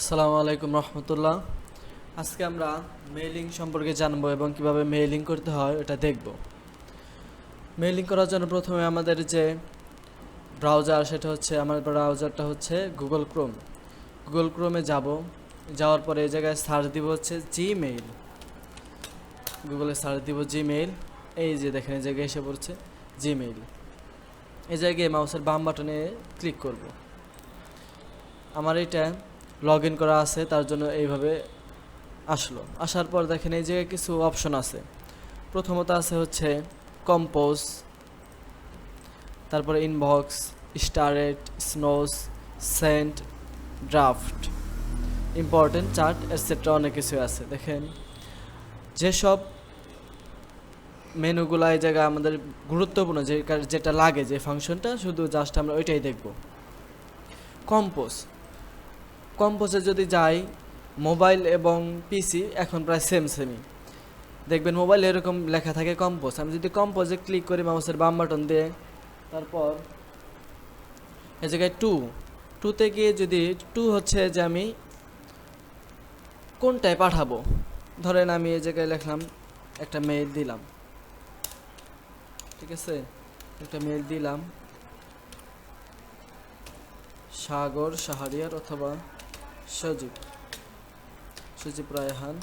আসসালামু আলাইকুম রহমতুল্লাহ। আজকে আমরা মেইলিং সম্পর্কে জানবো এবং কিভাবে মেইলিং করতে হয় এটা দেখব। মেইলিং করার জন্য প্রথমে আমাদের যে ব্রাউজার সেটা হচ্ছে, আমার ব্রাউজারটা হচ্ছে গুগল ক্রোমে যাওয়ার পরে এই জায়গায় সার্চ দিব হচ্ছে জিমেইল। গুগলে সার্চ দিব জিমেইল। এই যে দেখেন এই জায়গায় এসে পড়ছে জিমেইল। এই জায়গায় মাউসের বাম বাটনে ক্লিক করব। আমার এটা লগ ইন করা আছে, তার জন্য এইভাবে আসার পর দেখেন এই জায়গায় কিছু অপশন আছে। প্রথমত আছে হচ্ছে কম্পোজ, তারপরে inbox, starred, snoozed, sent, draft, important, chat, etcetera অনেক কিছু আছে। দেখেন যেসব মেনুগুলো এই জায়গায় আমাদের গুরুত্বপূর্ণ, যেটা লাগে, যে ফাংশনটা, শুধু জাস্ট আমরা ওইটাই দেখব। কম্পোজে যদি যাই, মোবাইল এবং পিসি এখন প্রায় সেমই দেখবেন। মোবাইল এরকম লেখা থাকে কম্পোজ। আমি যদি কম্পোজে ক্লিক করি মাউসের বাম বাটন দিয়ে, তারপর এই জায়গায় টুতে গিয়ে যদি হচ্ছে যে আমি কোনটায় পাঠাবো, ধরেন আমি এই জায়গায় লিখলাম একটা মেইল দিলাম, ঠিক আছে, একটা মেইল দিলাম সাগর শাহরিয়ার অথবা সজীব রায়হান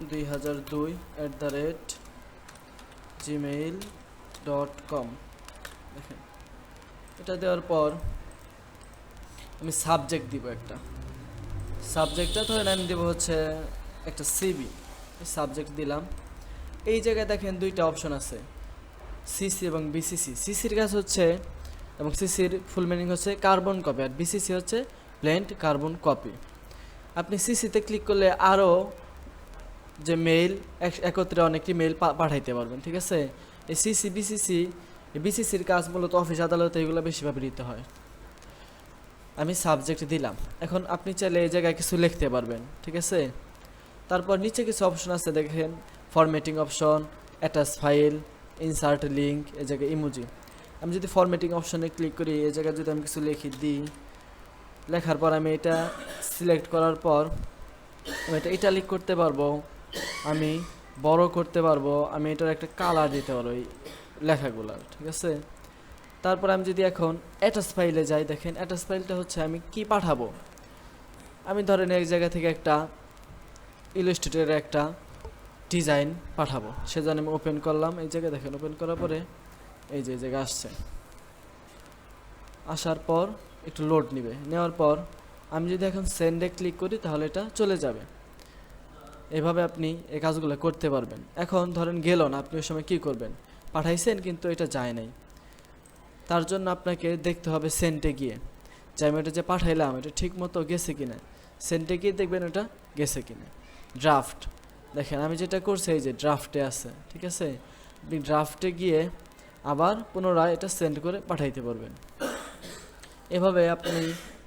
2002@gmail.com। দেখেন এটা দেওয়ার পর আমি সাবজেক্ট দিব, একটা সাবজেক্টটা ধরেন আমি দিব হচ্ছে একটা সিবি। সাবজেক্ট দিলাম। এই জায়গায় দেখেন দুইটা অপশন আছে, সিসি এবং বিসিসি। সিসির কাজ হচ্ছে, এবং সিসির ফুল মিনিং হচ্ছে কার্বন কপি, আর বিসিসি হচ্ছে ব্লেন্ড কার্বন কপি। আপনি সিসিতে ক্লিক করলে আরও যে মেইল একত্রে অনেকটি মেইল পাঠাইতে পারবেন, ঠিক আছে। এই সিসি বিসিসির কাজ মূলত অফিস আদালতে এগুলো বেশি ব্যবহৃত হয়। আমি সাবজেক্ট দিলাম। এখন আপনি চাইলে এই জায়গায় কিছু লিখতে পারবেন, ঠিক আছে। তারপর নিচে কিছু অপশন আছে, দেখেন formatting option, attach file, insert link, এই জায়গায় ইমোজি। আমি যদি ফরম্যাটিং অপশনে ক্লিক করি, এই জায়গায় যদি আমি কিছু দিই, লেখার পর আমি এটা সিলেক্ট করার পর আমি এটা ইটালিক করতে পারবো, আমি বড় করতে পারবো, আমি এটার একটা কালার দিতে পারবো এই লেখাগুলার, ঠিক আছে। তারপর আমি যদি এখন অ্যাটাচ ফাইলে যাই, দেখেন অ্যাটাচ ফাইলটা হচ্ছে আমি কি পাঠাবো। আমি ধরেন এই জায়গা থেকে একটা ইলাস্ট্রেটরের একটা ডিজাইন পাঠাবো, সেজন্য আমি ওপেন করলাম। এই জায়গায় দেখেন ওপেন করার পরে এই যে জায়গায় আসার পর একটু লোড নেওয়ার পর আমি যদি এখন সেন্ডে ক্লিক করি, তাহলে এটা চলে যাবে। এভাবে আপনি এই কাজগুলো করতে পারবেন। এখন ধরেন গেল না, আপনি ওই সময় কী করবেন? পাঠাইছেন কিন্তু এটা যায় নাই, তার জন্য আপনাকে দেখতে হবে সেন্টে গিয়ে যে আমি এটা যে পাঠাইলাম এটা ঠিক মতো গেছে কিনা। সেন্টে গিয়ে দেখবেন এটা গেছে কিনা। ড্রাফট, দেখেন আমি যেটা করছি এই যে ড্রাফটে আছে, ঠিক আছে। আপনি ড্রাফটে গিয়ে আবার পুনরায় এটা সেন্ড করে পাঠাইতে পারবেন। এভাবে আপনি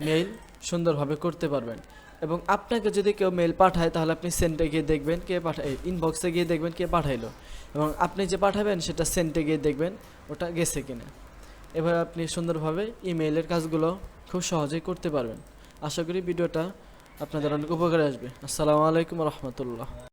মেইল সুন্দরভাবে করতে পারবেন। এবং আপনাকে যদি কেউ মেইল পাঠায়, তাহলে আপনি সেন্টে গিয়ে দেখবেন কে পাঠায়, ইনবক্সে গিয়ে দেখবেন কে পাঠাইলো, এবং আপনি যে পাঠাবেন সেটা সেন্টে গিয়ে দেখবেন ওটা গেছে কিনা। এভাবে আপনি সুন্দরভাবে ইমেইলের কাজগুলো খুব সহজেই করতে পারবেন। আশা করি ভিডিওটা আপনাদের অনেক উপকারে আসবে। আসসালামু আলাইকুম রহমতুল্লাহ।